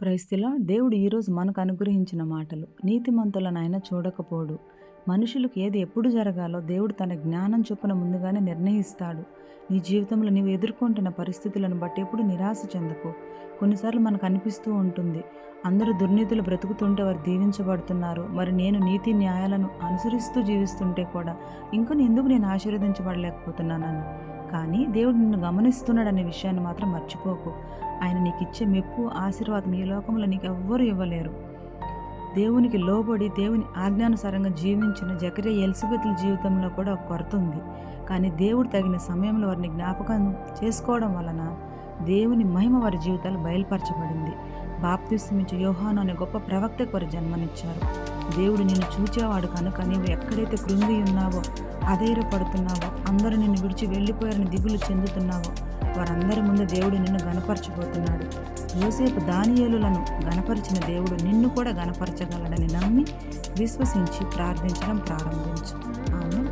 క్రైస్తులా దేవుడు ఈరోజు మనకు అనుగ్రహించిన మాటలు. నీతిమంతులను ఆయన చూడకపోడు. మనుషులకు ఏది ఎప్పుడు జరగాలో దేవుడు తన జ్ఞానం చొప్పున ముందుగానే నిర్ణయిస్తాడు. నీ జీవితంలో నీవు ఎదుర్కొంటున్న పరిస్థితులను బట్టి ఎప్పుడు నిరాశ చెందకు. కొన్నిసార్లు మనకు అనిపిస్తూ ఉంటుంది, అందరూ దుర్నీతులు బ్రతుకుతుంటే వారు దీవించబడుతున్నారు, మరి నేను నీతి న్యాయాలను అనుసరిస్తూ జీవిస్తుంటే కూడా ఇంకొన్ని ఎందుకు నేను ఆశీర్వదించబడలేకపోతున్నానని. కానీ దేవుడు నిన్ను గమనిస్తున్నాడనే విషయాన్ని మాత్రం మర్చిపోకు. ఆయన నీకు ఇచ్చే మెప్పు, ఆశీర్వాదం ఈ లోకంలో నీకు ఎవ్వరూ ఇవ్వలేరు. దేవునికి లోబడి దేవుని ఆజ్ఞానుసారంగా జీవించిన జకర్యా ఎలిజబెతుల జీవితంలో కూడా ఒక కొరత ఉంది. కానీ దేవుడు తగిన సమయంలో వారిని జ్ఞాపకం చేసుకోవడం వలన దేవుని మహిమ వారి జీవితాలు బయలుపరచబడింది. బాప్తిస్మమిచ్చు యోహాను అనే గొప్ప ప్రవక్తకు వారు జన్మనిచ్చారు. దేవుడు నిన్ను చూచేవాడు కనుక నీవు ఎక్కడైతే కృంగి ఉన్నావో, అధైర్యపడుతున్నావో, అందరూ నిన్ను విడిచి వెళ్ళిపోయారని దిగులు చెందుతున్నావో వారందరి ముందు దేవుడు నిన్ను గణపరచబోతున్నాడు. యోసేపు దానియేలులను గణపరిచిన దేవుడు నిన్ను కూడా గణపరచగలడని నమ్మి విశ్వసించి ప్రార్థించడం ప్రారంభించు. ఆమేన్.